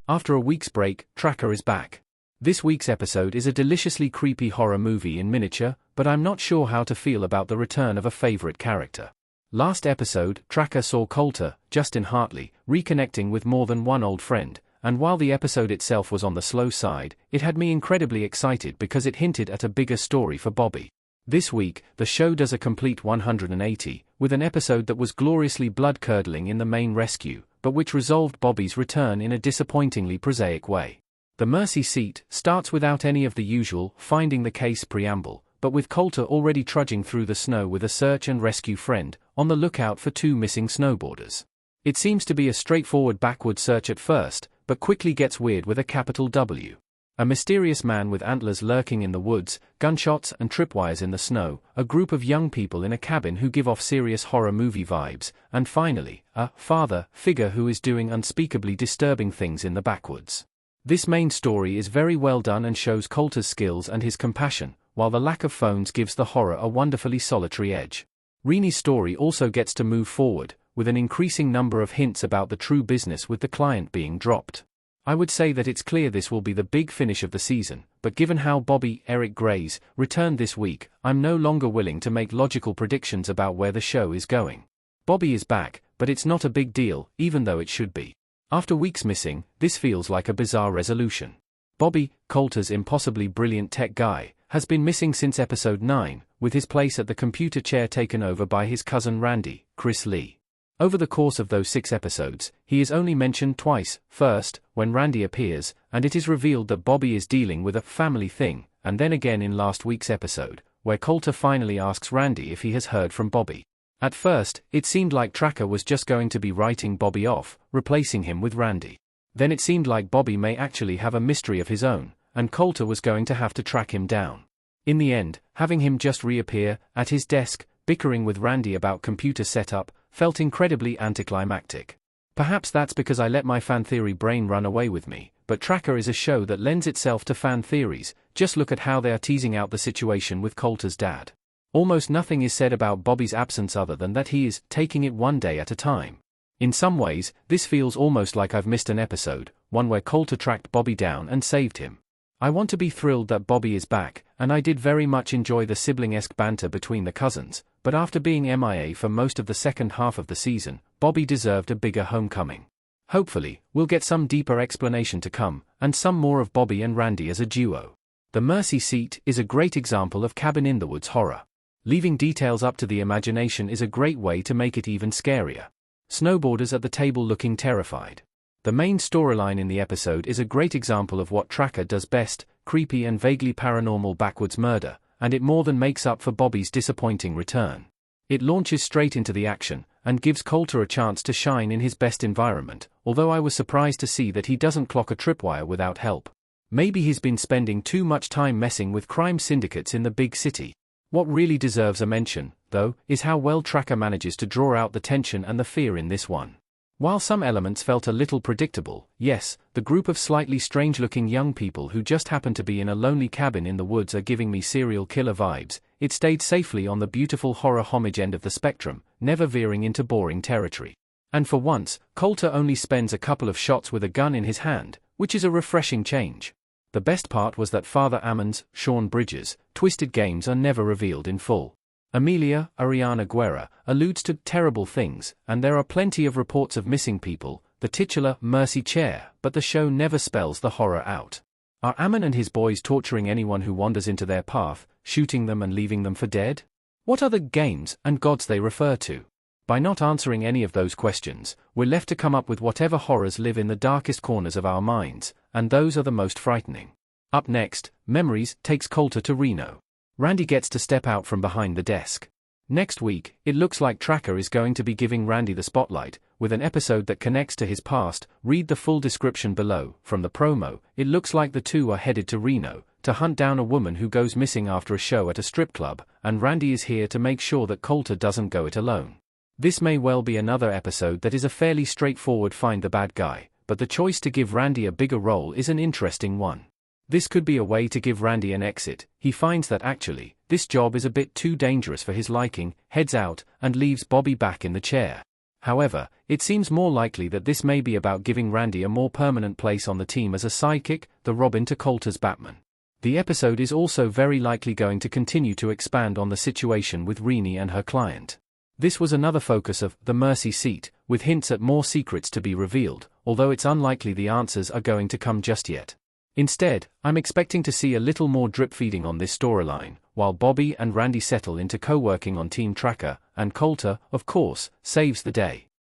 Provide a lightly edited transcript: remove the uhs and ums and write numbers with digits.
After a week's break, Tracker is back. This week's episode is a deliciously creepy horror movie in miniature, but I'm not sure how to feel about the return of a favorite character. Last episode, Tracker saw Coulter, Justin Hartley, reconnecting with more than one old friend, and while the episode itself was on the slow side, it had me incredibly excited because it hinted at a bigger story for Bobby. This week, the show does a complete 180, with an episode that was gloriously blood-curdling in the main rescue, but which resolved Bobby's return in a disappointingly prosaic way. The Mercy Seat starts without any of the usual finding the case preamble, but with Coulter already trudging through the snow with a search and rescue friend, on the lookout for two missing snowboarders. It seems to be a straightforward backward search at first, but quickly gets weird with a capital W. A mysterious man with antlers lurking in the woods, gunshots and tripwires in the snow, a group of young people in a cabin who give off serious horror movie vibes, and finally, a father figure who is doing unspeakably disturbing things in the backwoods. This main story is very well done and shows Coulter's skills and his compassion, while the lack of phones gives the horror a wonderfully solitary edge. Reenie's story also gets to move forward, with an increasing number of hints about the true business with the client being dropped. I would say that it's clear this will be the big finish of the season, but given how Bobby Eric Gray's returned this week, I'm no longer willing to make logical predictions about where the show is going. Bobby is back, but it's not a big deal, even though it should be. After weeks missing, this feels like a bizarre resolution. Bobby, Coulter's impossibly brilliant tech guy, has been missing since episode 9, with his place at the computer chair taken over by his cousin Randy, Chris Lee. Over the course of those 6 episodes, he is only mentioned twice, first, when Randy appears, and it is revealed that Bobby is dealing with a family thing, and then again in last week's episode, where Coulter finally asks Randy if he has heard from Bobby. At first, it seemed like Tracker was just going to be writing Bobby off, replacing him with Randy. Then it seemed like Bobby may actually have a mystery of his own, and Coulter was going to have to track him down. In the end, having him just reappear, at his desk, bickering with Randy about computer setup, felt incredibly anticlimactic. Perhaps that's because I let my fan theory brain run away with me, but Tracker is a show that lends itself to fan theories. Just look at how they are teasing out the situation with Coulter's dad. Almost nothing is said about Bobby's absence other than that he is taking it one day at a time. In some ways, this feels almost like I've missed an episode, one where Coulter tracked Bobby down and saved him. I want to be thrilled that Bobby is back, and I did very much enjoy the sibling-esque banter between the cousins, but after being MIA for most of the second half of the season, Bobby deserved a bigger homecoming. Hopefully, we'll get some deeper explanation to come, and some more of Bobby and Randy as a duo. The Mercy Seat is a great example of cabin in the woods horror. Leaving details up to the imagination is a great way to make it even scarier. Snowboarders at the table looking terrified. The main storyline in the episode is a great example of what Tracker does best, creepy and vaguely paranormal backwoods murder, and it more than makes up for Bobby's disappointing return. It launches straight into the action, and gives Coulter a chance to shine in his best environment, although I was surprised to see that he doesn't clock a tripwire without help. Maybe he's been spending too much time messing with crime syndicates in the big city. What really deserves a mention, though, is how well Tracker manages to draw out the tension and the fear in this one. While some elements felt a little predictable, yes, the group of slightly strange-looking young people who just happen to be in a lonely cabin in the woods are giving me serial killer vibes, it stayed safely on the beautiful horror homage end of the spectrum, never veering into boring territory. And for once, Coulter only spends a couple of shots with a gun in his hand, which is a refreshing change. The best part was that Father Ammon's, Sean Bridges, twisted games are never revealed in full. Amelia, Ariana Guerra, alludes to terrible things, and there are plenty of reports of missing people, the titular Mercy Chair, but the show never spells the horror out. Are Ammon and his boys torturing anyone who wanders into their path, shooting them and leaving them for dead? What are the games and gods they refer to? By not answering any of those questions, we're left to come up with whatever horrors live in the darkest corners of our minds, and those are the most frightening. Up next, Memories takes Coulter to Reno. Randy gets to step out from behind the desk. Next week, it looks like Tracker is going to be giving Randy the spotlight, with an episode that connects to his past. Read the full description below. From the promo, it looks like the two are headed to Reno, to hunt down a woman who goes missing after a show at a strip club, and Randy is here to make sure that Coulter doesn't go it alone. This may well be another episode that is a fairly straightforward find the bad guy, but the choice to give Randy a bigger role is an interesting one. This could be a way to give Randy an exit. He finds that actually, this job is a bit too dangerous for his liking, heads out, and leaves Bobby back in the chair. However, it seems more likely that this may be about giving Randy a more permanent place on the team as a sidekick, the Robin to Coulter's Batman. The episode is also very likely going to continue to expand on the situation with Renee and her client. This was another focus of The Mercy Seat, with hints at more secrets to be revealed, although it's unlikely the answers are going to come just yet. Instead, I'm expecting to see a little more drip-feeding on this storyline, while Bobby and Randy settle into co-working on Team Tracker, and Coulter, of course, saves the day.